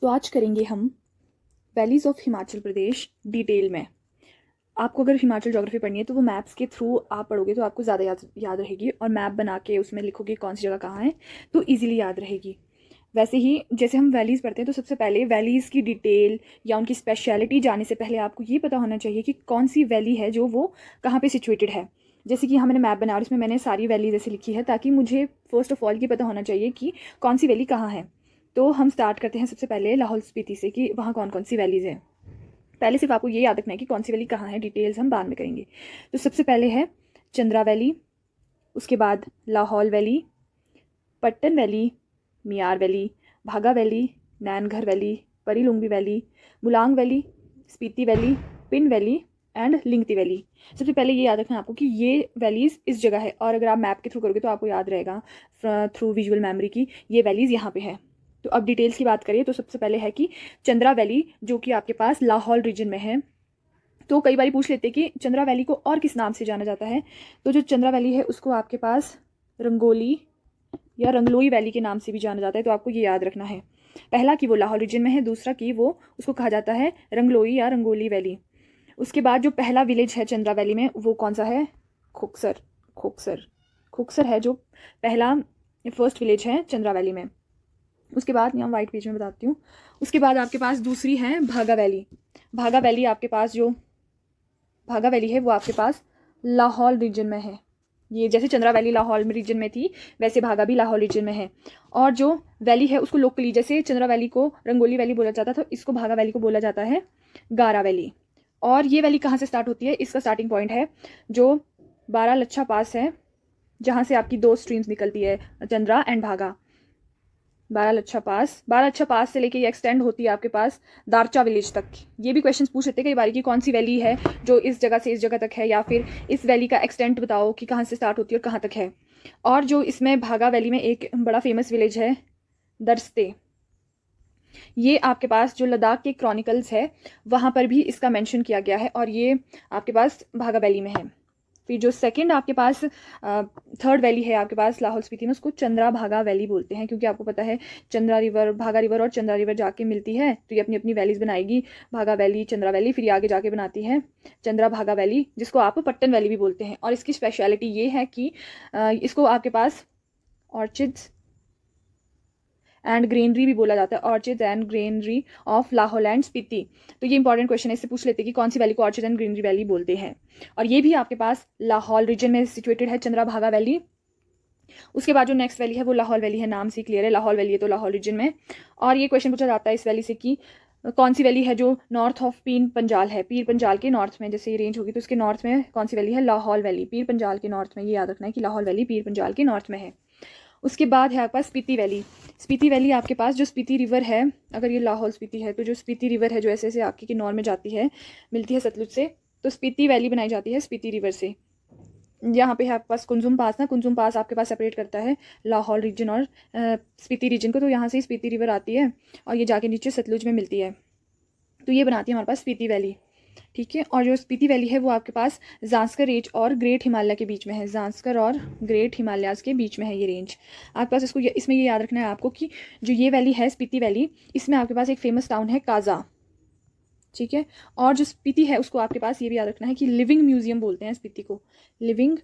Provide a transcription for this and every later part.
तो आज करेंगे हम valleys of Himachal Pradesh detail में। आपको अगर हिमाचल ज्योग्राफी पढ़नी है तो वो मैप्स के थ्रू आप पढ़ोगे तो आपको ज़्यादा याद रहेगी, और मैप बना के उसमें लिखोगे कौन सी जगह कहाँ है तो ईजिली याद रहेगी। वैसे ही जैसे हम वैलीज़ पढ़ते हैं तो सबसे पहले वैलीज़ की डिटेल या उनकी स्पेशलिटी जानने से पहले आपको ये पता होना चाहिए कि कौन सी वैली है जो वो कहाँ पे सिचुएटेड है। जैसे कि यहाँ मैंने मैप बनाया और इसमें मैंने सारी वैलीज ऐसे लिखी है ताकि मुझे फर्स्ट ऑफ ऑल ये पता होना चाहिए कि कौन सी वैली कहाँ है। तो हम स्टार्ट करते हैं सबसे पहले लाहौल स्पीति से कि वहाँ कौन कौन सी वैलीज़ हैं। पहले सिर्फ आपको ये याद रखना है कि कौन सी वैली कहाँ है, डिटेल्स हम बाद में करेंगे। तो सबसे पहले है चंद्रा वैली, उसके बाद Lahaul valley, Pattan valley, Miyar valley, Bhaga valley, Nainghar valley, Pari Lungbi valley, Mulang valley, Spiti valley, Pin valley and Lingti valley. सबसे पहले ये याद रखना है आपको कि ये वैलीज़ इस जगह है, और अगर आप मैप के थ्रू करोगे तो आपको याद रहेगा थ्रू विजुअल मेमोरी की ये वैलीज़ यहाँ पे है। तो अब डिटेल्स की बात करिए तो सबसे पहले है कि चंद्रा वैली जो कि आपके पास लाहौल रीजन में है। तो कई बार पूछ लेते कि चंद्रा वैली को और किस नाम से जाना जाता है, तो जो चंद्रा वैली है उसको आपके पास रंगोली या रंगलोई वैली के नाम से भी जाना जाता है। तो आपको ये याद रखना है, पहला कि वो लाहौल रीजन में है, दूसरा कि वो उसको कहा जाता है रंगलोई या रंगोली वैली। उसके बाद जो पहला विलेज है चंद्रा वैली में वो कौन सा है, खोखसर। खोखसर खोखसर है जो पहला फर्स्ट विलेज है चंद्रा वैली में। उसके बाद यहाँ वाइट पेज में बताती हूँ। उसके बाद आपके पास दूसरी है भागा वैली। भागा वैली आपके पास जो भागा वैली है वो आपके पास लाहौल रीजन में है। ये जैसे चंद्रा वैली लाहौल रीजन में थी वैसे भागा भी लाहौल रीजन में है। और जो वैली है उसको लोकली, जैसे चंद्रा वैली को रंगोली वैली बोला जाता था, इसको भागा वैली को बोला जाता है गारा वैली। और ये वैली कहाँ से स्टार्ट होती है, इसका स्टार्टिंग पॉइंट है जो बारालच्छा पास है, जहाँ से आपकी दो स्ट्रीम्स निकलती है, चंद्रा एंड भागा। बारालच्छा पास से लेके ये एक्सटेंड होती है आपके पास दारचा विलेज तक। ये भी क्वेश्चंस पूछ लेते हैं कई बार कि कौन सी वैली है जो इस जगह से इस जगह तक है, या फिर इस वैली का एक्सटेंट बताओ कि कहाँ से स्टार्ट होती है और कहाँ तक है। और जो इसमें भागा वैली में एक बड़ा फेमस विलेज है दरस्ते, ये आपके पास जो लद्दाख के क्रॉनिकल्स है वहाँ पर भी इसका मेंशन किया गया है, और ये आपके पास भागा वैली में है। फिर जो सेकंड आपके पास थर्ड वैली है आपके पास लाहौल स्पीति में, उसको चंद्रा भागा वैली बोलते हैं, क्योंकि आपको पता है चंद्रा रिवर, भागा रिवर और चंद्रा रिवर जाके मिलती है तो ये अपनी अपनी वैलीज बनाएगी, भागा वैली, चंद्रा वैली, फिर ये आगे जाके बनाती है चंद्रा भागा वैली, जिसको आप पट्टन वैली भी बोलते हैं। और इसकी स्पेशलिटी ये है कि इसको आपके पास ऑर्चिड्स एंड ग्रीनरी भी बोला जाता है, orchid and greenery of Lahaul and Spiti. तो ये इंपॉर्टेंट क्वेश्चन है, इससे पूछ लेते हैं कि कौन सी वैली को ऑर्चिड एंड ग्रीनरी वैली बोलते हैं। और ये भी आपके पास लाहौल रीजन में सिचुएटेड है चंद्रा भागा वैली। उसके बाद जो नेक्स्ट वैली है वो लाहौल वैली है, नाम से क्लियर है लाहौल वैली है तो लाहौल रीजन में। और ये क्वेश्चन पूछा जाता है इस वैली से कि कौन सी वैली है जो नॉर्थ ऑफ पीर पंजाल है, पीर पंजाल के नॉर्थ में, जैसे ये रेंज होगी तो उसके नॉर्थ में कौन सी वैली है, लाहौल वैली, पीर पंजाल के नॉर्थ में। ये याद रखना है कि लाहौल वैली पीर पंजाल के नॉर्थ में है। उसके बाद है आपके पास स्पीति वैली। स्पीति वैली आपके पास जो स्पीति रिवर है, अगर ये लाहौल स्पीति है तो जो स्पीति रिवर है जो ऐसे ऐसे आपके किन्नौर में जाती है, मिलती है सतलुज से, तो स्पीति वैली बनाई जाती है स्पीति रिवर से। यहाँ पे है आपके पास कुंजुम पास ना, कुंजुम पास आपके पास सेपरेट करता है लाहौल रीजन और स्पीति रीजन को, तो यहाँ से स्पीति रिवर आती है और ये जाके नीचे सतलुज में मिलती है, तो ये बनाती है हमारे पास स्पीति वैली। ठीक है। और जो स्पीति वैली है वो आपके पास ज़ांस्कर रेंज और ग्रेट हिमालय के बीच में है, ज़ांस्कर और ग्रेट हिमालयाज़ के बीच में है ये रेंज आपके पास। इसको इसमें ये याद रखना है आपको कि जो ये वैली है स्पीति वैली, इसमें आपके पास एक फेमस टाउन है काजा। ठीक है। और जो स्पीति है उसको आपके पास ये भी याद रखना है कि लिविंग म्यूजियम बोलते हैं स्पीति को, living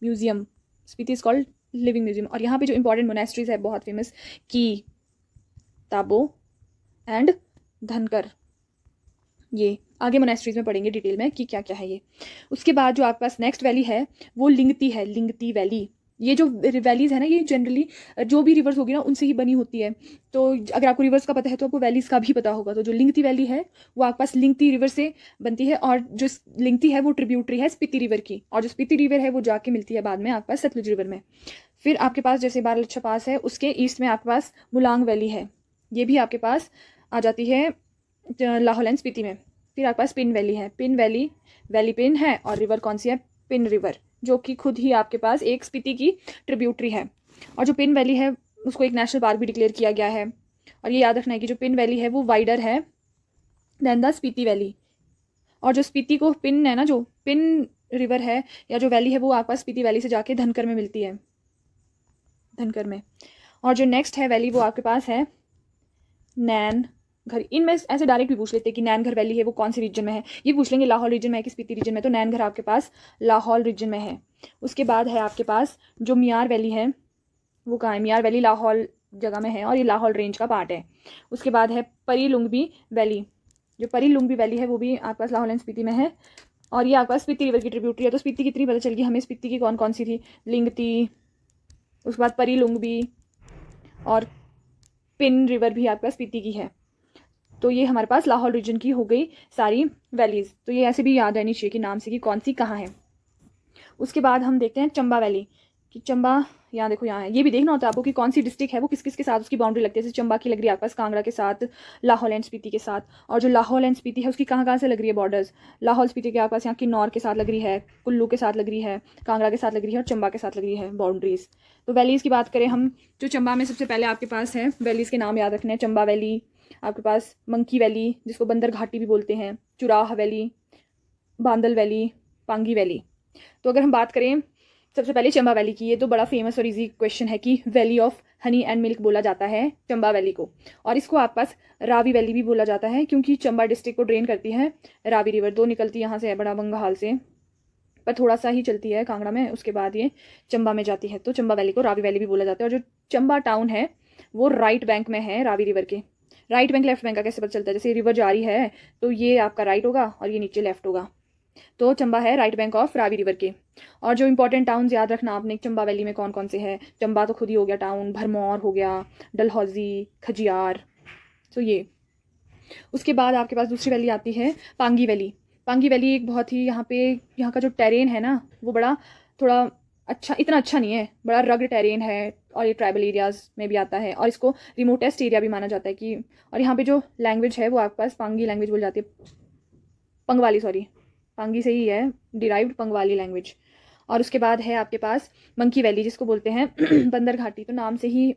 museum, Spiti is called living museum. और यहाँ पे जो इंपॉर्टेंट मोनेस्ट्रीज है बहुत फेमस, की, ताबो एंड धनकर, ये आगे मोनेस्ट्रीज में पढ़ेंगे डिटेल में कि क्या क्या है ये। उसके बाद जो आपके पास नेक्स्ट वैली है वो लिंगती है, लिंगती वैली। ये जो वैलीज है ना ये जनरली जो भी रिवर्स होगी ना उनसे ही बनी होती है, तो अगर आपको रिवर्स का पता है तो आपको वैलीज का भी पता होगा। तो जो लिंगती वैली है वो आपके पास लिंगती रिवर से बनती है, और जो लिंगती है वो ट्रिब्यूटरी है स्पीति रिवर की, और जो स्पीति रिवर है वो जाके मिलती है बाद में आपके पास सतलुज रिवर में। फिर आपके पास जैसे बारालच्छा पास है उसके ईस्ट में आपके पास मुलांग वैली है, ये भी आपके पास आ जाती है लाहौल एंड स्पीति में। फिर आपके पास पिन वैली है, पिन वैली, वैली पिन है, और रिवर कौन सी है, पिन रिवर, जो कि खुद ही आपके पास एक स्पीति की ट्रिब्यूटरी है। और जो पिन वैली है उसको एक नेशनल पार्क भी डिक्लेयर किया गया है। और ये याद रखना है कि जो पिन वैली है वो वाइडर है देन द स्पीति वैली। और जो स्पीति को पिन है ना, जो पिन रिवर है या जो वैली है वो आपके पास स्पीति वैली से जाके धनकर में मिलती है, धनकर में। और जो नेक्स्ट है वैली वो आपके पास है नैन घर, इनमें ऐसे डायरेक्ट भी पूछ लेते हैं कि नैनघर वैली है वो कौन सी रीजन में है, ये पूछ लेंगे लाहौल रीजन में है कि स्पीति रीजन में, तो नैनघर आपके पास लाहौल रीजन में है। उसके बाद है आपके पास जो मियार वैली है वो कहाँ है, मियार वैली लाहौल जगह में है और ये लाहौल रेंज का पार्ट है। उसके बाद है परी लुंगबी वैली, जो परी लुंगबी वैली है वो भी आपके पास लाहौल एंड स्पीति में है और ये आपके पास स्पीति रिवर की ट्रिब्यूटरी है। तो स्पीति कितनी पता चल गई हमें, स्पीति की कौन कौन सी थी, लिंगती, उसके बाद परी लुंगबी और पिन रिवर भी आपका स्पीति की है। तो ये हमारे पास लाहौल रीजन की हो गई सारी वैलीज। तो ये ऐसे भी याद रहनी चाहिए कि नाम से कि कौन सी कहाँ है। उसके बाद हम देखते हैं चंबा वैली कि चंबा यहाँ देखो यहाँ है, ये भी देखना होता है आपको कि कौन सी डिस्ट्रिक्ट है वो किस किस के साथ उसकी बाउंड्री लगती है। जैसे चंबा की लग रही है आपके पास कांगड़ा के साथ, लाहौल एंड स्पीति के साथ, और जो लाहौल एंड स्पीति है उसकी कहाँ कहाँ से लग रही है बॉर्डर्स, लाहौल स्पीति के आपके पास यहाँ किन्नौर के साथ लग रही है, कुल्लू के साथ लग रही है, कांगड़ा के साथ लग रही है और चंबा के साथ लग रही है बाउंड्रीज। तो वैलीज़ की बात करें हम, जो चंबा में सबसे पहले आपके पास है वैलीज़ के नाम याद रखने हैं। चंबा वैली, आपके पास मंकी वैली जिसको बंदर घाटी भी बोलते हैं, Churah valley, Bandal valley, Pangi valley. तो अगर हम बात करें सबसे पहले चंबा वैली की, ये तो बड़ा फेमस और इजी क्वेश्चन है कि valley of honey and milk बोला जाता है चंबा वैली को, और इसको आपके पास रावी वैली भी बोला जाता है क्योंकि चंबा डिस्ट्रिक्ट को ड्रेन करती है रावी रिवर, दो निकलती यहाँ से है बड़ा बंगाल से, पर थोड़ा सा ही चलती है कांगड़ा में, उसके बाद ये चंबा में जाती है। तो चंबा वैली को रावी वैली भी बोला जाता है। और जो चंबा टाउन है वो राइट बैंक में है रावी रिवर के। राइट बैंक लेफ्ट बैंक का कैसे पता चलता है, जैसे रिवर जा रही है तो ये आपका राइट होगा और ये नीचे लेफ्ट होगा, तो चंबा है right bank of Ravi river के। और जो इंपॉर्टेंट टाउन्स याद रखना आपने चंबा वैली में कौन कौन से हैं, चंबा तो खुद ही हो गया टाउन, भरमौर हो गया, डलहौजी, खजियार, तो ये। उसके बाद आपके पास दूसरी वैली आती है पांगी वैली। पांगी वैली एक बहुत ही यहाँ का जो टेरेन है ना वो बड़ा थोड़ा अच्छा, इतना अच्छा नहीं है, बड़ा रग्ड टेरेन है और ये ट्राइबल एरियाज में भी आता है और इसको रिमोटेस्ट एरिया भी माना जाता है कि, और यहाँ पे जो लैंग्वेज है वो आपके पास पांगी लैंग्वेज बोली जाती है, पंगवाली, सॉरी पांगी से ही है डिराइव्ड पंगवाली लैंग्वेज। और उसके बाद है आपके पास मंकी वैली जिसको बोलते हैं बंदर घाटी। तो नाम से ही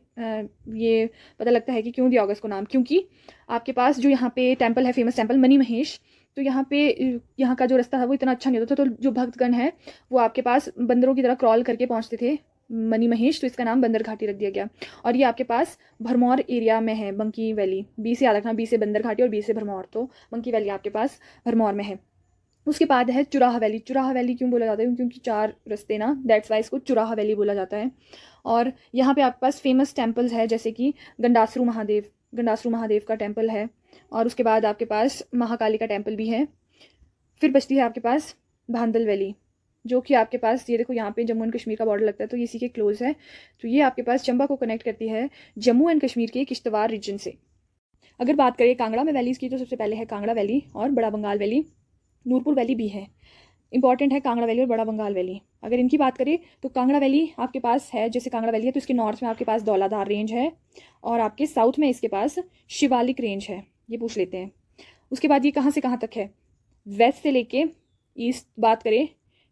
ये पता लगता है कि क्यों दिया होगा इसको नाम, क्योंकि आपके पास जो यहाँ पे टेम्पल है, फेमस टेम्पल मनी महेश, तो यहाँ पे यहाँ का जो रास्ता था वो इतना अच्छा नहीं होता था, तो जो भक्तगण है वो आपके पास बंदरों की तरह क्रॉल करके पहुँचते थे मनी महेश, तो इसका नाम बंदर घाटी रख दिया गया। और ये आपके पास भरमौर एरिया में है मंकी वैली, बी से याद रखना, बी से बंदर घाटी और बी से भरमौर, तो मंकी वैली आपके पास भरमौर में है। उसके बाद है चुराह वैली। चुराह वैली क्यों बोला जाता है, क्योंकि चार रास्ते ना, दैट्स वाई इसको चुराह वैली बोला जाता है। और यहाँ पे आपके पास फेमस टेम्पल्स है जैसे कि गंडासरू महादेव का टेम्पल है, और उसके बाद आपके पास महाकाली का टेम्पल भी है। फिर बचती है आपके पास भांदल वैली, जो कि आपके पास ये देखो यहाँ पे जम्मू एंड कश्मीर का बॉर्डर लगता है तो इसी के क्लोज है। तो ये आपके पास चंबा को कनेक्ट करती है जम्मू एंड कश्मीर के किश्तवाड़ रीजन से। अगर बात करें कांगड़ा में वैलीज़ की तो सबसे पहले है कांगड़ा वैली और बड़ा बंगाल वैली, नूरपुर वैली भी है। इंपॉर्टेंट है कांगड़ा वैली और बड़ा बंगाल वैली। अगर इनकी बात करें तो कांगड़ा वैली आपके पास है, जैसे कांगड़ा वैली है तो इसके नॉर्थ में आपके पास धौलाधार रेंज है और आपके साउथ में इसके पास शिवालिक रेंज है, ये पूछ लेते हैं। उसके बाद ये कहाँ से कहाँ तक है, वेस्ट से लेके ईस्ट बात करें,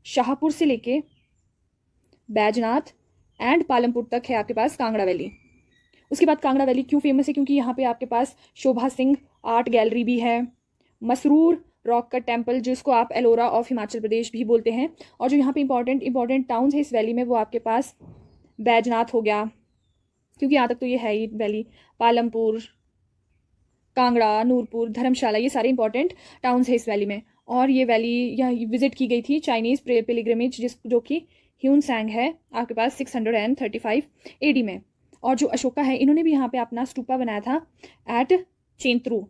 शाहपुर से लेके बैजनाथ एंड पालमपुर तक है आपके पास कांगड़ा वैली। उसके बाद कांगड़ा वैली क्यों फेमस है, क्योंकि यहाँ पे आपके पास शोभा सिंह आर्ट गैलरी भी है, मसरूर रॉक कट टेम्पल जिसको आप एलोरा ऑफ हिमाचल प्रदेश भी बोलते हैं, और जो यहाँ पे इंपॉर्टेंट टाउन्स है इस वैली में वो आपके पास बैजनाथ हो गया, क्योंकि यहाँ तक तो ये है ही वैली, पालमपुर, कांगड़ा, नूरपुर, धर्मशाला, ये सारे इंपॉर्टेंट टाउन्स है इस वैली में। और ये वैली यहाँ विजिट की गई थी चाइनीज़ पिलिग्रिमेज जो कि ह्यून सैंग है आपके पास 635 AD में। और जो अशोका है इन्होंने भी यहाँ पे अपना स्तूपा बनाया था एट चेंत्रु,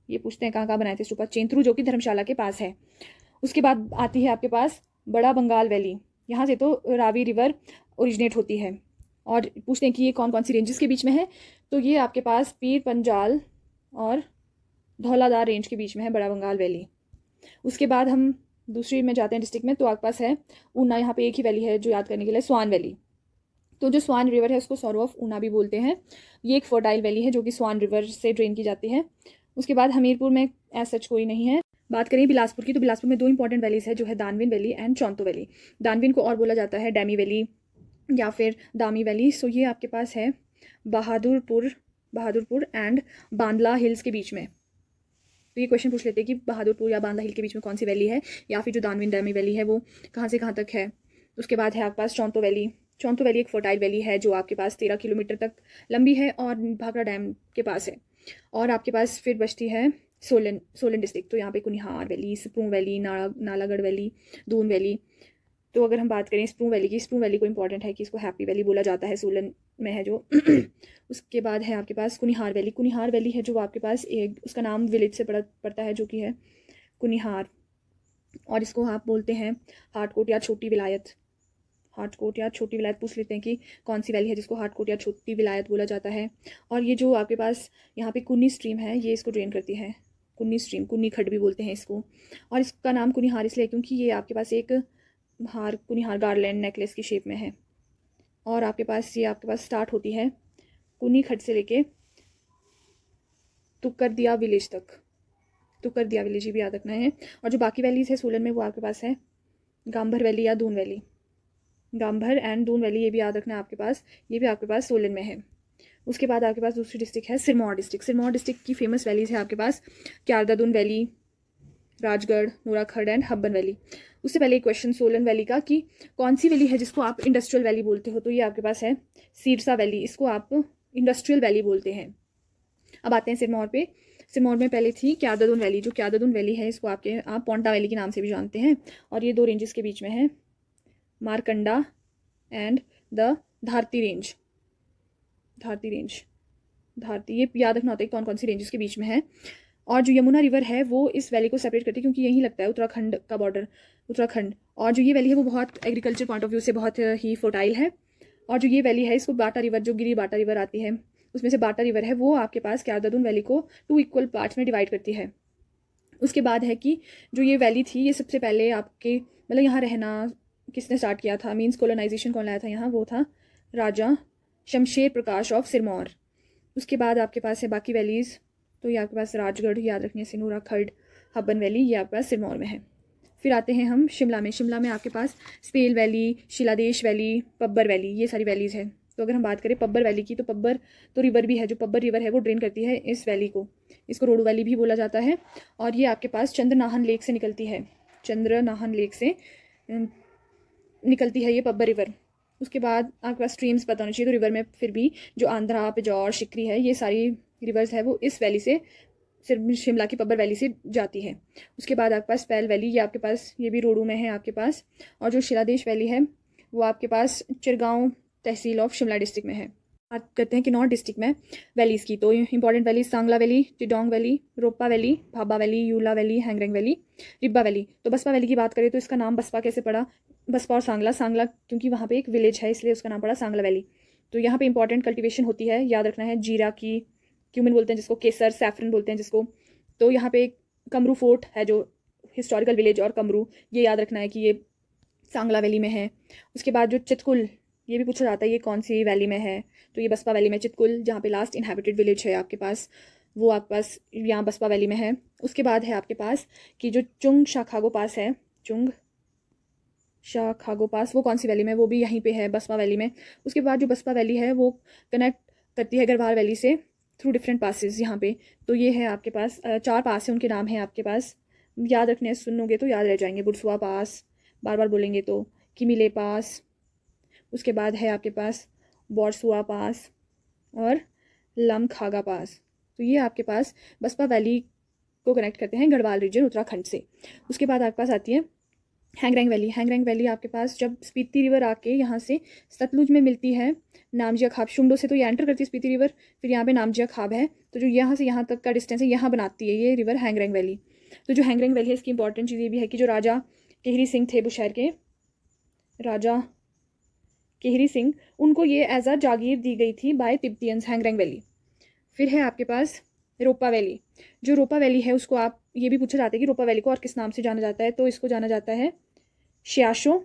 ये पूछते हैं कहाँ कहाँ बनाए थे स्तूपा, चेंत्रु जो कि धर्मशाला के पास है। उसके बाद आती है आपके पास बड़ा बंगाल वैली, यहाँ से तो रावी रिवर ओरिजिनेट होती है। और पूछते हैं कि ये कौन कौन सी रेंजेस के बीच में है, तो ये आपके पास पीर पंजाल और धौलाधार रेंज के बीच में है बड़ा बंगाल वैली। उसके बाद हम दूसरी में जाते हैं डिस्ट्रिक्ट में, तो आपके पास है ऊना, यहाँ पे एक ही वैली है जो याद करने के लिए, स्वान वैली। तो जो स्वान रिवर है उसको सॉरो ऑफ ऊना भी बोलते हैं, ये एक फर्टाइल वैली है जो कि स्वान रिवर से ड्रेन की जाती है। उसके बाद हमीरपुर में ऐसा सच कोई नहीं है। बात करें बिलासपुर की, तो बिलासपुर में दो इंपॉर्टेंट वैलीज है जो है दानविन वैली एंड चौंतो वैली। दानविन को और बोला जाता है डैमी वैली या फिर दामी वैली। सो ये आपके पास है बहादुरपुर एंड बांदला हिल्स के बीच में। तो ये क्वेश्चन पूछ लेते हैं कि बहादुरपुर या बांदा हिल के बीच में कौन सी वैली है, या फिर जो दानविन डैमी वैली है वो कहाँ से कहाँ तक है। उसके बाद है आपके पास चौंतो वैली। चौंतो वैली एक फर्टाइल वैली है जो आपके पास 13 किलोमीटर तक लंबी है और भाखड़ा डैम के पास है। और आपके पास फिर बचती है सोलन, सोलन डिस्ट्रिक्ट। तो यहाँ पे Kunihar valley, Sprung valley, Nalagarh valley, Doon valley. तो अगर हम बात करें स्प्रूंग वैली की, स्प्रूंग वैली को इंपॉर्टेंट है कि इसको हैप्पी वैली बोला जाता है, सोलन में है जो। उसके बाद है आपके पास कुनिहार वैली। कुनिहार वैली है जो आपके पास एक, उसका नाम विलेज से पड़ता है जो कि है कुनिहार, और इसको आप बोलते हैं हाटकोट या छोटी विलायत। हाटकोट या छोटी विलायत पूछ लेते हैं कि कौन सी वैली है जिसको हाटकोट या छोटी विलायत बोला जाता है। और ये जो आपके पास यहाँ पे कुन्नी स्ट्रीम है, ये इसको ड्रेन करती है। कुन्नी स्ट्रीम, कुन्नी खड्ड भी बोलते हैं इसको। और इसका नाम कुनिहार इसलिए क्योंकि ये आपके पास एक हार, कुनिहार गार्लैंड नेकलेस की शेप में है। और आपके पास ये आपके पास स्टार्ट होती है कुन्नी खड्ड से लेके तुकरदिया विलेज तक। तुकरदिया विलेज भी याद रखना है। और जो बाकी वैलीज है सोलन में वो आपके पास है गांभर वैली या Doon valley. Gambhar and Doon valley ये भी याद रखना है आपके पास, ये भी आपके पास सोलन में है। उसके बाद आपके पास दूसरी डिस्ट्रिक्ट है सिरमौर डिस्ट्रिक्ट। सिरमौर डिस्ट्रिक्ट की फेमस वैलीज है आपके पास क्यारदादुन valley, Rajgarh, नूराखड़ and Habban valley. उससे पहले एक क्वेश्चन सोलन वैली का कि कौन सी वैली है जिसको आप इंडस्ट्रियल वैली बोलते हो, तो ये आपके पास है सीरसा वैली, इसको आप इंडस्ट्रियल वैली बोलते हैं। अब आते हैं सिरमौर पे। सिरमौर में पहले थी क्यारदादुन वैली। जो क्यारदादुन वैली है इसको आप पोंटा वैली के नाम से भी जानते हैं। और ये दो रेंजेस के बीच में है, Markanda and the Dharti range. Dharti range, Dharti, ये याद रखना होता है कौन कौन सी रेंजेस के बीच में है। और जो यमुना रिवर है वो इस वैली को सेपरेट करती है क्योंकि यहीं लगता है उत्तराखंड का बॉर्डर, उत्तराखंड। और जो ये वैली है वो बहुत एग्रीकल्चर पॉइंट ऑफ व्यू से बहुत ही फर्टाइल है। और जो ये वैली है इसको बाटा रिवर, जो गिरी बाटा रिवर आती है उसमें से बाटा रिवर है, वो आपके पास क्यारदादुन वैली को 2 इक्वल पार्ट्स में डिवाइड करती है। उसके बाद है कि जो ये वैली थी ये सबसे पहले आपके मतलब यहाँ रहना किसने स्टार्ट किया था, मीन्स कोलोनाइजेशन कौन लाया था यहाँ, वो था राजा शमशेर प्रकाश ऑफ सिरमौर। उसके बाद आपके पास है बाकी वैलीज़। तो ये आपके पास राजगढ़ याद रखनी है, नूरा खड्ड, हब्बन वैली, ये आपके पास सिरमौर में है। फिर आते हैं हम शिमला में। शिमला में आपके पास Spail valley, Shiladesh valley, Pabbar valley, ये सारी वैलीज़ हैं। तो अगर हम बात करें पब्बर वैली की, तो पब्बर तो रिवर भी है, जो पब्बर रिवर है वो ड्रेन करती है इस वैली को। इसको रोडू वैली भी बोला जाता है। और ये आपके पास चंद्रनाहन लेक से निकलती है, चंद्रनाहन लेक से निकलती है ये पब्बर रिवर। उसके बाद आपके पास स्ट्रीम्स पता होनी चाहिए। तो रिवर में फिर भी जो आंध्रा, पिजौर, शिकरी है, ये सारी रिवर्स है वो इस वैली से, सिर्फ शिमला की पब्बर वैली से जाती है। उसके बाद आपके पास स्पेल वैली, ये आपके पास ये भी रोडू में है आपके पास। और जो शिलादेश वैली है वो आपके पास चिरगांव तहसील ऑफ शिमला डिस्ट्रिक्ट में है। बात करते हैं कि नॉर्थ डिस्ट्रिक्ट में वैलीज़ की। तो important valley Sangla valley, Chidong valley, Ropa valley, Bhaba valley, Yula valley, Hangrang valley, Ribba valley. तो बसपा वैली की बात करें तो इसका नाम बसपा कैसे पड़ा, बसपा और सांगला, सांगला क्योंकि वहाँ पे एक विलेज है इसलिए उसका नाम पड़ा सांगला वैली। तो यहाँ पे इंपॉर्टेंट कल्टिवेशन होती है, याद रखना है, जीरा की, क्यूमिन बोलते हैं जिसको, केसर, सैफरन बोलते हैं जिसको। तो यहाँ पे एक कमरू फोर्ट है जो हिस्टोरिकल विलेज, और कमरू ये याद रखना है कि ये सांगला वैली में है। उसके बाद जो चितकुल, ये भी पूछा जाता है ये कौन सी वैली में है, तो ये बसपा वैली में चितकुल, जहाँ पे लास्ट इनहेबिटेड विलेज है आपके पास, वो आपके पास यहाँ बसपा वैली में है। उसके बाद है आपके पास कि जो चुंग शाखागो पास है, चुंग शाखागो पास, वो कौन सी वैली में, वो भी यहीं पे है बसपा वैली में। उसके बाद जो बसपा वैली है वो कनेक्ट करती है गढ़वाल वैली से थ्रू डिफरेंट पासेस यहाँ पे। तो ये है आपके पास 4 पास है, उनके नाम है आपके पास, याद रखने, सुनोगे तो याद रह जाएंगे। बुरसुआ पास, बार बार बोलेंगे तो, किमिले पास, उसके बाद है आपके पास बोरसुआ पास और लमखागा पास। तो ये आपके पास बसपा वैली को कनेक्ट करते हैं गढ़वाल रीजन उत्तराखंड से। उसके बाद आपके पास आती है हैंगरेंग वैली। हैंगरेंग वैली आपके पास जब स्पीति रिवर आके यहाँ से सतलुज में मिलती है नामजिया खाब, शुंडो से तो ये एंटर करती है स्पीति रिवर, फिर यहाँ पे नामजिया खाब है, तो जो यहाँ से यहाँ तक का डिस्टेंस है यहाँ बनाती है ये रिवर हैंगरेंग वैली। तो जो हैंगरेंग वैली है इसकी इंपॉर्टेंट चीज़ ये भी है कि जो राजा केहरी सिंह थे बुशहर के, राजा केहरी सिंह, उनको ये एज अ जागीर दी गई थी बाय तिब्बतियंस, हैंगरेंग वैली। फिर है आपके पास रोपा वैली। जो रोपा वैली है उसको आप ये भी पूछा जाता है कि रोपा वैली को और किस नाम से जाना जाता है, तो इसको जाना जाता है श्याशो,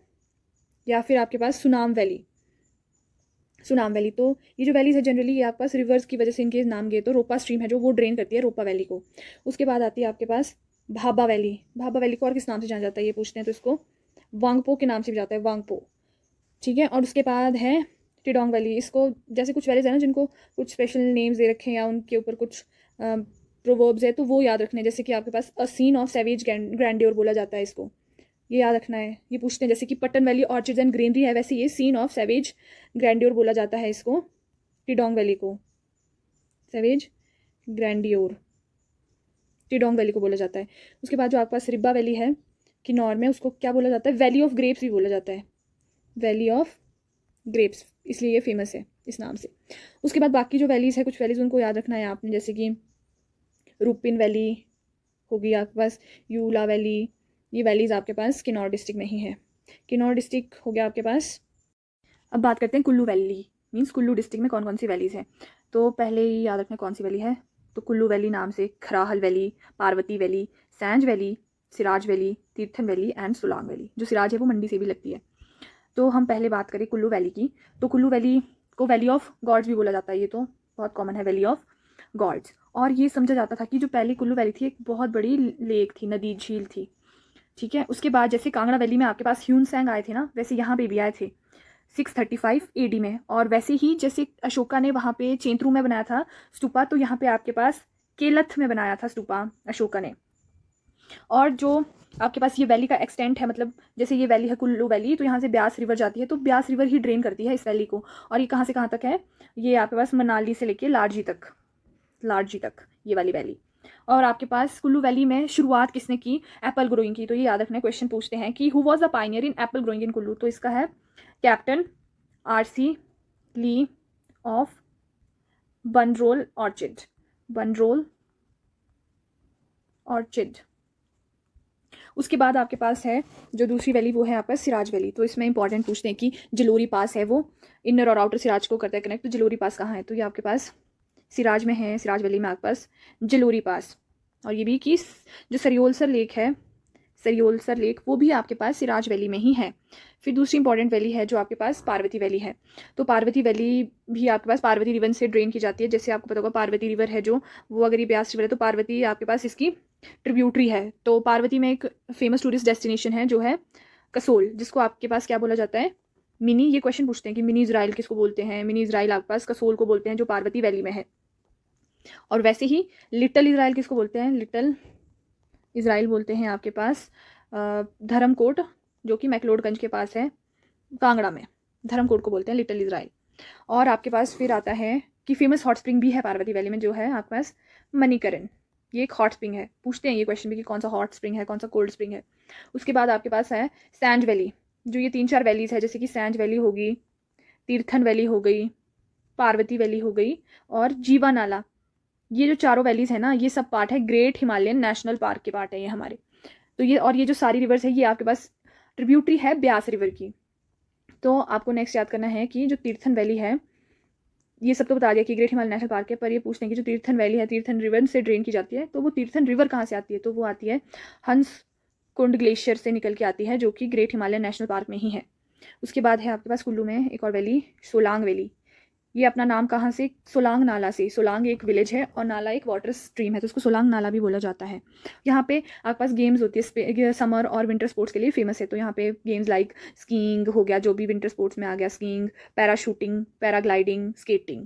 या फिर आपके पास सुनाम वैली, सुनाम वैली। तो ये जो वैलीज है जनरली ये आपके पास रिवर्स की वजह से इनके नाम गए, तो रोपा स्ट्रीम है जो वो ड्रेन करती है रोपा वैली को। उसके बाद आती है आपके पास भाबा वैली। भाबा वैली को और किस नाम से जाना जाता है ये पूछते हैं, तो इसको वांगपो के नाम से भी जाता है, वांगपो, ठीक है। और उसके बाद है टिडोंग वैली। इसको जैसे कुछ वैलीज है ना जिनको कुछ स्पेशल नेम्स दे रखे हैं या उनके ऊपर कुछ प्रोवर्ब्स है, तो वो याद रखने, जैसे कि आपके पास a scene of savage grandeur बोला जाता है इसको, ये याद रखना है। ये पूछते हैं जैसे कि Pattan valley orchids and greenery है, वैसे ये सीन ऑफ सैवेज ग्रैंडियोर बोला जाता है इसको, टिडोंग वैली को, सैवेज ग्रैंडियोर, टिडोंग वैली को बोला जाता है। उसके बाद जो आपके पास रिब्बा वैली है किन्नौर में, उसको क्या बोला जाता है? वैली ऑफ ग्रेप्स भी बोला जाता है, वैली ऑफ ग्रेप्स, इसलिए ये फेमस है इस नाम से। उसके बाद बाकी जो वैलीज़ है, कुछ वैलीज़ उनको याद रखना है आपने, जैसे कि रूपिन वैली होगी आपके पास, यूला वैली, ये वैलीज़ आपके पास किन्नौर डिस्ट्रिक्ट में ही है। किन्नौर डिस्ट्रिक्ट हो गया आपके पास। अब बात करते हैं Kullu valley, means Kullu district में कौन कौन सी वैलीज़ हैं। तो पहले ही याद रखना कौन सी वैली है, तो कुल्लू वैली नाम से Kharahal valley, Parvati valley, Sainj valley, Siraj valley, Tirthan valley and Solang valley. जो सिराज है वो मंडी से भी लगती है। तो हम पहले बात करें कुल्लू वैली की, तो कुल्लू वैली को वैली ऑफ गॉड्स भी बोला जाता है, ये तो बहुत कॉमन है, वैली ऑफ गॉड्स। और ये समझा जाता था कि जो पहली कुल्लू वैली थी एक बहुत बड़ी लेक थी, नदी झील थी, ठीक है। उसके बाद जैसे कांगड़ा वैली में आपके पास ह्यूनसैंग आए थे ना, वैसे यहाँ पे भी आए थे 635 AD में। और वैसे ही जैसे अशोका ने वहाँ पे चेंतरू में बनाया था स्तूपा, तो यहाँ पे आपके पास केलथ में बनाया था स्तूपा अशोका ने। और जो आपके पास ये वैली का एक्सटेंट है, मतलब जैसे ये वैली है कुल्लू वैली, तो यहाँ से ब्यास रिवर जाती है, तो ब्यास रिवर ही ड्रेन करती है इस वैली को। और ये कहाँ से कहाँ तक है, ये आपके पास मनाली से लेके लारजी तक ये वाली वैली। और आपके पास कुल्लू वैली में शुरुआत किसने की, एप्पल ग्रोइंग की। तो ये याद रखना, क्वेश्चन पूछते हैं कि who was the pioneer in apple growing in Kullu. तो इसका है captain RC Lee of Bandrol orchard. उसके बाद आपके पास है जो दूसरी वैली, वो है आपका सिराज वैली। तो इसमें इंपॉर्टेंट पूछते हैं कि जलोरी पास है, वो इनर और आउटर सिराज को करता है कनेक्ट। तो जलोरी पास कहाँ है, तो ये आपके पास सिराज में है, सिराज वैली में आपके पास जलोरी पास। और ये भी कि जो सरियोलसर लेक वो भी आपके पास सिराज वैली में ही है। फिर दूसरी इंपॉर्टेंट वैली है जो आपके पास पार्वती वैली है। तो पार्वती वैली भी आपके पास पार्वती रिवर से ड्रेन की जाती है। जैसे आपको पता होगा पार्वती रिवर है जो, वो अगर ये ब्यास रिवर है तो पार्वती आपके पास इसकी ट्रिब्यूटरी है। तो पार्वती में एक फेमस टूरिस्ट डेस्टिनेशन है जो है कसोल, जिसको आपके पास क्या बोला जाता है, मिनी। ये क्वेश्चन पूछते हैं कि मिनी इज़राइल किसको बोलते हैं, मिनी इज़राइल आपके पास कसोल को बोलते हैं जो पार्वती वैली में है। और वैसे ही लिटिल इज़राइल किसको बोलते हैं, लिटिल इज़राइल बोलते हैं आपके पास धर्मकोट, जो कि मैक्लोडगंज के पास है कांगड़ा में, धर्मकोट को बोलते हैं लिटिल इज़राइल। और आपके पास फिर आता है कि फेमस हॉट स्प्रिंग भी है पार्वती वैली में, जो है आपके पास मणिकरण। ये एक हॉट स्प्रिंग है, पूछते हैं ये क्वेश्चन भी कि कौन सा हॉट स्प्रिंग है, कौन सा कोल्ड स्प्रिंग है। उसके बाद आपके पास है सैंज वैली, जो ये 3-4 वैलीज है, जैसे कि सैंज वैली होगी, तीर्थन वैली हो गई, पार्वती वैली हो गई और जीवा नाला। ये जो चारों वैलीज है ना, ये सब पार्ट है ग्रेट हिमालयन नेशनल पार्क के पार्ट है ये हमारे। तो ये, और ये जो सारी रिवर्स है ये आपके पास ट्रिब्यूटरी है ब्यास रिवर की। तो आपको नेक्स्ट याद करना है कि जो तीर्थन वैली है, ये सब तो बता दिया कि ग्रेट हिमालयन नेशनल पार्क है, पर ये पूछते हैं कि जो तीर्थन वैली है तीर्थन रिवर से ड्रेन की जाती है, तो वो तीर्थन रिवर कहाँ से आती है, तो वो आती है हंस कुंड ग्लेशियर से निकल के आती है, जो कि ग्रेट हिमालयन नेशनल पार्क में ही है। उसके बाद है आपके पास कुल्लू में एक और वैली, सोलांग वैली। ये अपना नाम कहाँ से, सोलांग नाला से। सोलांग एक विलेज है और नाला एक वाटर स्ट्रीम है, तो उसको सोलांग नाला भी बोला जाता है। यहाँ पे आपके पास गेम्स होती है, समर और विंटर स्पोर्ट्स के लिए फेमस है। तो यहाँ पे गेम्स लाइक स्कीइंग हो गया, जो भी विंटर स्पोर्ट्स में आ गया, स्कीइंग, पैराशूटिंग, पैराग्लाइडिंग, स्केटिंग।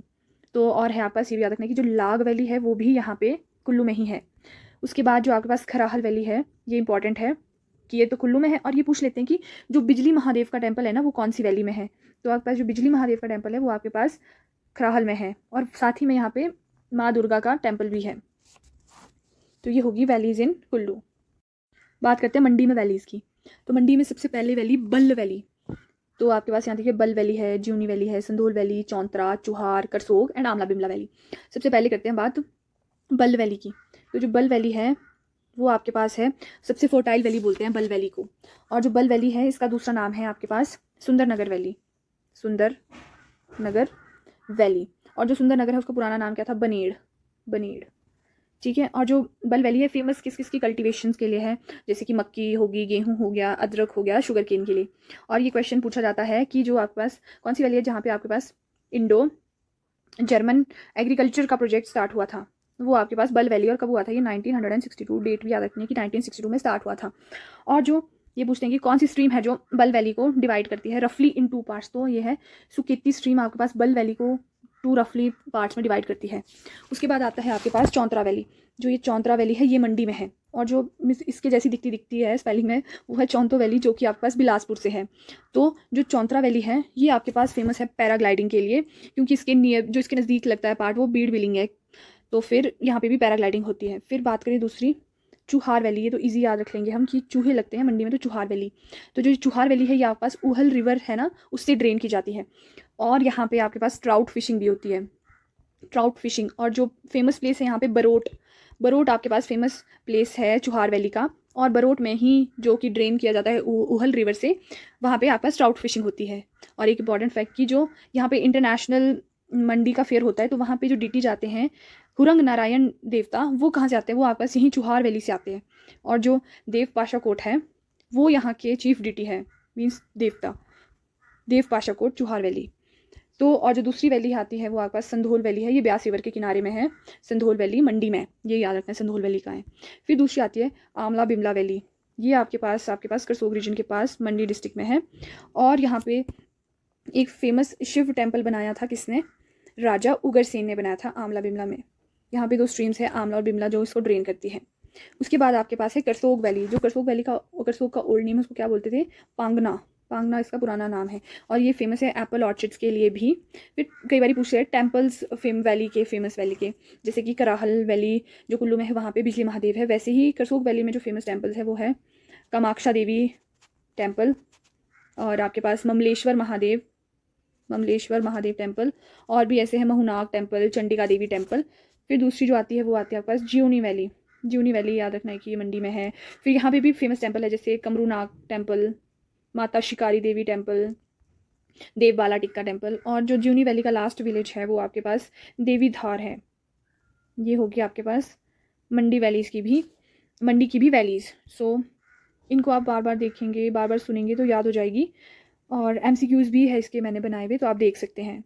तो और है आपके पास ये भी याद रखना कि जो लाग वैली है वो भी यहाँ पे कुल्लू में ही है। उसके बाद जो आपके पास खराहल वैली है, ये इंपॉर्टेंट है कि ये तो कुल्लू में है। और ये पूछ लेते हैं कि जो बिजली महादेव का टेम्पल है ना, वो कौन सी वैली में है। तो आपके पास जो बिजली महादेव का टेम्पल है वो आपके पास खराहल में है, और साथ ही में यहाँ पे माँ दुर्गा का टेम्पल भी है। तो ये होगी वैलीज इन कुल्लू। बात करते हैं मंडी में वैलीज़ की। तो मंडी में सबसे पहले वैली बल्ल वैली। तो आपके पास यहाँ देखिए बल वैली है, ज्यूनी वैली है, Sandol valley, Chauntra, Chuhar, Karsog and Amla Bimla valley. सबसे पहले करते हैं बात बल वैली की। तो जो बल वैली है वो आपके पास है, सबसे फर्टाइल वैली बोलते हैं बल वैली को। और जो बल वैली है इसका दूसरा नाम है आपके पास सुंदर नगर वैली, सुंदर नगर वैली। और जो सुंदर नगर है उसका पुराना नाम क्या था, बनेड़, ठीक है। और जो बल वैली है फेमस किस किस की कल्टीवेशन के लिए है, जैसे कि मक्की होगी, गेहूं हो गया, अदरक हो गया, शुगर केन के लिए। और ये क्वेश्चन पूछा जाता है कि जो आपके पास कौन सी वैली है जहाँ पे आपके पास इंडो जर्मन एग्रीकल्चर का प्रोजेक्ट स्टार्ट हुआ था, वो आपके पास बल वैली। और कब हुआ था ये, 1962, डेट भी याद रखनी है कि 1962 में स्टार्ट हुआ था। और जो ये पूछते हैं कि कौन सी स्ट्रीम है जो बल वैली को डिवाइड करती है रफली इन 2 पार्ट्स, तो ये है सुकेती स्ट्रीम आपके पास बल वैली को 2 रफली पार्ट्स में डिवाइड करती है। उसके बाद आता है आपके पास चौंतरा वैली। जो ये चौंतरा वैली है ये मंडी में है, और जो इसके जैसी दिखती है स्पेलिंग में, वो है चौंतो वैली, जो कि आपके पास बिलासपुर से है। तो जो चौंतरा वैली है ये आपके पास फेमस है पैराग्लाइडिंग के लिए, क्योंकि इसके नियर जो इसके नज़दीक लगता है पार्ट वो बीड़ बिलिंग है। तो फिर यहाँ पे भी पैराग्लाइडिंग होती है। फिर बात करें दूसरी, चुहार वैली, ये तो इजी याद रख लेंगे हम कि चूहे लगते हैं मंडी में, तो चुहार वैली। तो जो चुहार वैली है ये आपके पास ऊहल रिवर है ना, उससे ड्रेन की जाती है। और यहाँ पे आपके पास ट्राउट फिशिंग भी होती है, ट्राउट फिशिंग। और जो फेमस प्लेस है यहाँ पे बरोट, बरोट आपके पास फेमस प्लेस है चुहार वैली का। और बरोट में ही जो कि ड्रेन किया जाता है ऊहल रिवर से, वहाँ पे आपके पास ट्राउट फिशिंग होती है। और एक इंपॉर्टेंट फैक्ट कि जो यहाँ पे इंटरनेशनल मंडी का फेयर होता है, तो वहाँ पे जो डीटी जाते हैं हुरंग नारायण देवता, वो कहाँ से आते हैं, वो आपके पास यहीं चुहार वैली से आते हैं। और जो देव पाशा कोट है वो यहाँ के चीफ डीटी है, मीन्स देवता देव पाशा कोट चुहार वैली। तो और जो दूसरी वैली आती है वो आपके पास संधोल वैली है, ये ब्यास रिवर के किनारे में है, संधोल वैली मंडी में, ये याद रखना है संधोल वैली का है। फिर दूसरी आती है आमला बिमला वैली, ये आपके पास करसोग रीजन के पास मंडी डिस्ट्रिक्ट में है। और यहाँ पे एक फेमस शिव टेम्पल बनाया था किसने, राजा उग्रसेन ने बनाया था आमला बिमला में। यहाँ पे 2 स्ट्रीम्स है आमला और बिमला जो इसको ड्रेन करती है। उसके बाद आपके पास है करसोग वैली, जो करसोग वैली का, करसोग का ओल्ड नेम उसको क्या बोलते थे, पांगना, पांगना इसका पुराना नाम है। और ये फेमस है एप्पल ऑर्चिड्स के लिए भी। फिर कई बार पूछ रहे हैं टेम्पल्स वैली के, फेमस वैली के, जैसे कि कराहल वैली जो कुल्लू में है, वहाँ पे बिजली महादेव है। वैसे ही करसोग वैली में जो फेमस टेम्पल्स है वो है कामाक्षा देवी टेम्पल, और आपके पास ममलेश्वर महादेव टेम्पल, और भी ऐसे है महुनाग टेम्पल, चंडिका देवी टेम्पल। फिर दूसरी जो आती है वो आती है आपके पास जियोनी वैली, जियोनी वैली याद रखना है कि ये मंडी में है। फिर यहाँ पे भी फेमस टेम्पल है जैसे कमरूनाग टेम्पल, माता शिकारी देवी टेम्पल, देव बाला टिक्का टेम्पल। और जो जियोनी वैली का लास्ट विलेज है वो आपके पास देवी धार है। ये होगी आपके पास मंडी की भी वैलीज। सो इनको आप बार बार देखेंगे, बार बार सुनेंगे तो याद हो जाएगी। और MCQs भी है इसके मैंने बनाए हुए, तो आप देख सकते हैं।